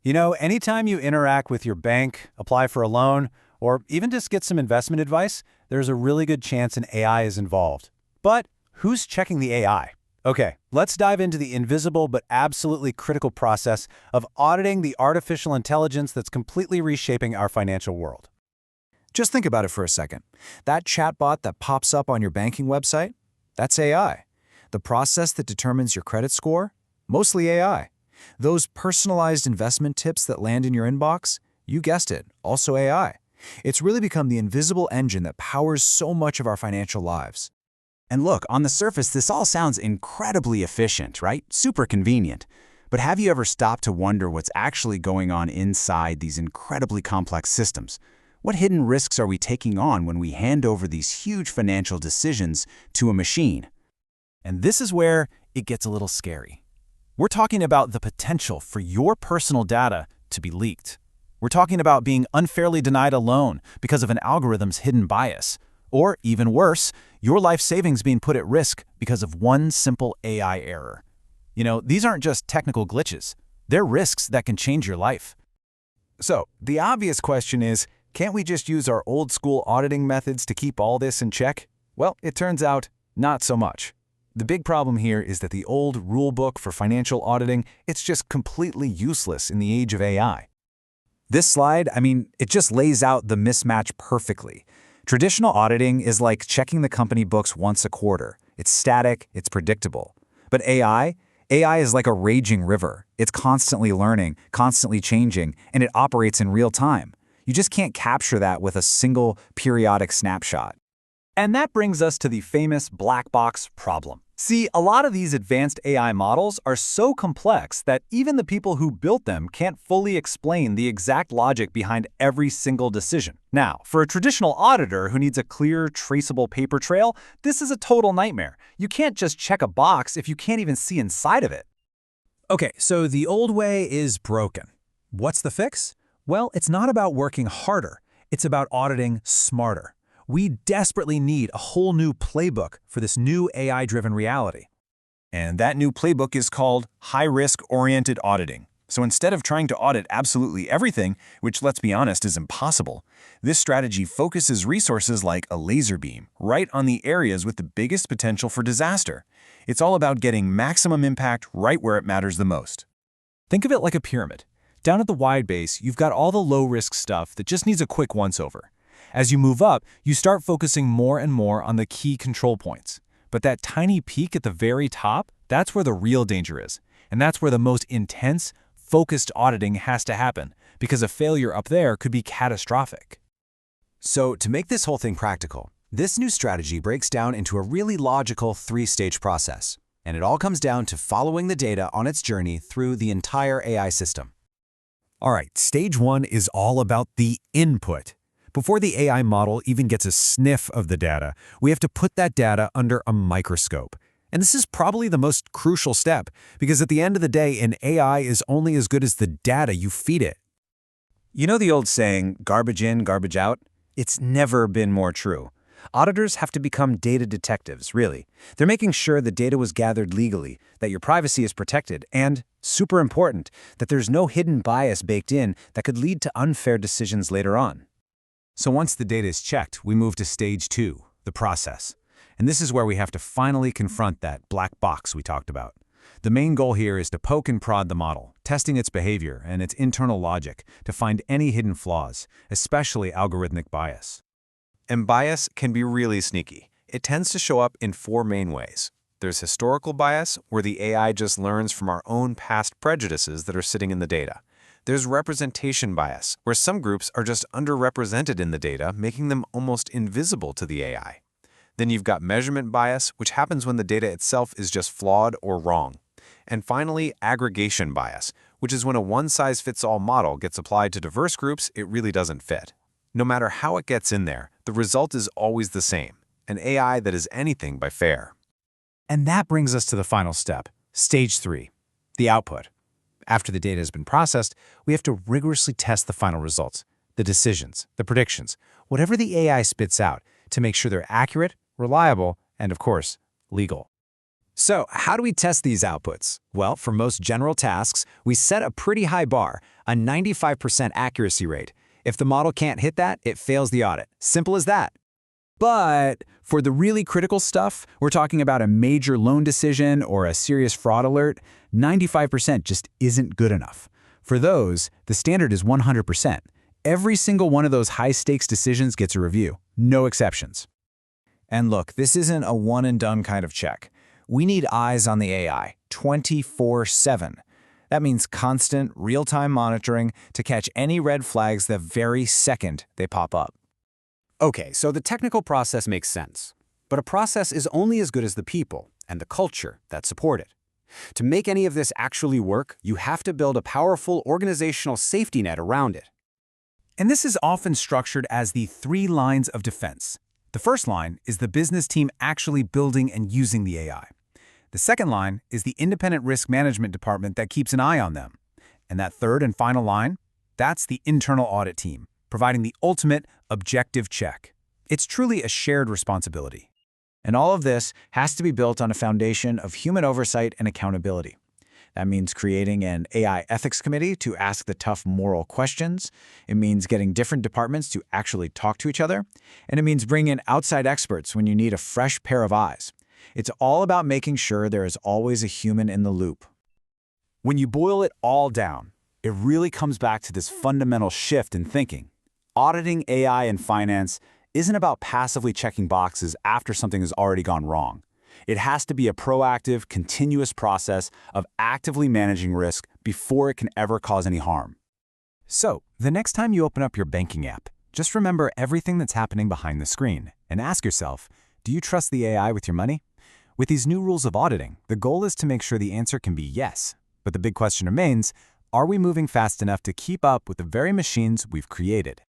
Anytime you interact with your bank, apply for a loan, or even just get some investment advice, there's a really good chance an AI is involved. But who's checking the AI? Okay, let's dive into the invisible but absolutely critical process of auditing the artificial intelligence that's completely reshaping our financial world. Just think about it for a second. That chatbot that pops up on your banking website, that's AI. The process that determines your credit score, mostly AI. Those personalized investment tips that land in your inbox, you guessed it, also AI. It's really become the invisible engine that powers so much of our financial lives. And look, on the surface, this all sounds incredibly efficient, right? Super convenient. But have you ever stopped to wonder what's actually going on inside these incredibly complex systems? What hidden risks are we taking on when we hand over these huge financial decisions to a machine? And this is where it gets a little scary. We're talking about the potential for your personal data to be leaked. We're talking about being unfairly denied a loan because of an algorithm's hidden bias. Or, even worse, your life savings being put at risk because of one simple AI error. These aren't just technical glitches. They're risks that can change your life. So, the obvious question is, can't we just use our old-school auditing methods to keep all this in check? Well, it turns out, not so much. The big problem here is that the old rule book for financial auditing, it's just completely useless in the age of AI. This slide, it just lays out the mismatch perfectly. Traditional auditing is like checking the company books once a quarter. It's static, it's predictable. But AI is like a raging river. It's constantly learning, constantly changing, and it operates in real time. You just can't capture that with a single periodic snapshot. And that brings us to the famous black box problem. See, a lot of these advanced AI models are so complex that even the people who built them can't fully explain the exact logic behind every single decision. Now, for a traditional auditor who needs a clear, traceable paper trail, this is a total nightmare. You can't just check a box if you can't even see inside of it. Okay, so the old way is broken. What's the fix? Well, it's not about working harder. It's about auditing smarter. We desperately need a whole new playbook for this new AI-driven reality. And that new playbook is called high-risk-oriented auditing. So instead of trying to audit absolutely everything, which, let's be honest, is impossible, this strategy focuses resources like a laser beam right on the areas with the biggest potential for disaster. It's all about getting maximum impact right where it matters the most. Think of it like a pyramid. Down at the wide base, you've got all the low-risk stuff that just needs a quick once-over. As you move up, you start focusing more and more on the key control points. But that tiny peak at the very top, that's where the real danger is. And that's where the most intense, focused auditing has to happen, because a failure up there could be catastrophic. So, to make this whole thing practical, this new strategy breaks down into a really logical three-stage process. And it all comes down to following the data on its journey through the entire AI system. All right, stage one is all about the input. Before the AI model even gets a sniff of the data, we have to put that data under a microscope. And this is probably the most crucial step, because at the end of the day, an AI is only as good as the data you feed it. You know the old saying, garbage in, garbage out? It's never been more true. Auditors have to become data detectives, really. They're making sure the data was gathered legally, that your privacy is protected, and, super important, that there's no hidden bias baked in that could lead to unfair decisions later on. So once the data is checked, we move to stage two, the process. And this is where we have to finally confront that black box we talked about. The main goal here is to poke and prod the model, testing its behavior and its internal logic to find any hidden flaws, especially algorithmic bias. And bias can be really sneaky. It tends to show up in four main ways. There's historical bias, where the AI just learns from our own past prejudices that are sitting in the data. There's representation bias, where some groups are just underrepresented in the data, making them almost invisible to the AI. Then you've got measurement bias, which happens when the data itself is just flawed or wrong. And finally, aggregation bias, which is when a one-size-fits-all model gets applied to diverse groups it really doesn't fit. No matter how it gets in there, the result is always the same, an AI that is anything but fair. And that brings us to the final step, stage three, the output. After the data has been processed, we have to rigorously test the final results, the decisions, the predictions, whatever the AI spits out, to make sure they're accurate, reliable, and of course, legal. So how do we test these outputs? Well, for most general tasks, we set a pretty high bar, a 95% accuracy rate. If the model can't hit that, it fails the audit. Simple as that. But for the really critical stuff, we're talking about a major loan decision or a serious fraud alert, 95% just isn't good enough. For those, the standard is 100%. Every single one of those high-stakes decisions gets a review, no exceptions. And look, this isn't a one-and-done kind of check. We need eyes on the AI, 24/7. That means constant, real-time monitoring to catch any red flags the very second they pop up. Okay, so the technical process makes sense. But a process is only as good as the people and the culture that support it. To make any of this actually work, you have to build a powerful organizational safety net around it. And this is often structured as the 3 lines of defense. The first line is the business team actually building and using the AI. The second line is the independent risk management department that keeps an eye on them. And that third and final line, that's the internal audit team, providing the ultimate objective check. It's truly a shared responsibility. And all of this has to be built on a foundation of human oversight and accountability. That means creating an AI ethics committee to ask the tough moral questions. It means getting different departments to actually talk to each other. And it means bringing in outside experts when you need a fresh pair of eyes. It's all about making sure there is always a human in the loop. When you boil it all down, it really comes back to this fundamental shift in thinking. Auditing AI in finance isn't about passively checking boxes after something has already gone wrong. It has to be a proactive, continuous process of actively managing risk before it can ever cause any harm. So, the next time you open up your banking app, just remember everything that's happening behind the screen and ask yourself, do you trust the AI with your money? With these new rules of auditing, the goal is to make sure the answer can be yes. But the big question remains, are we moving fast enough to keep up with the very machines we've created?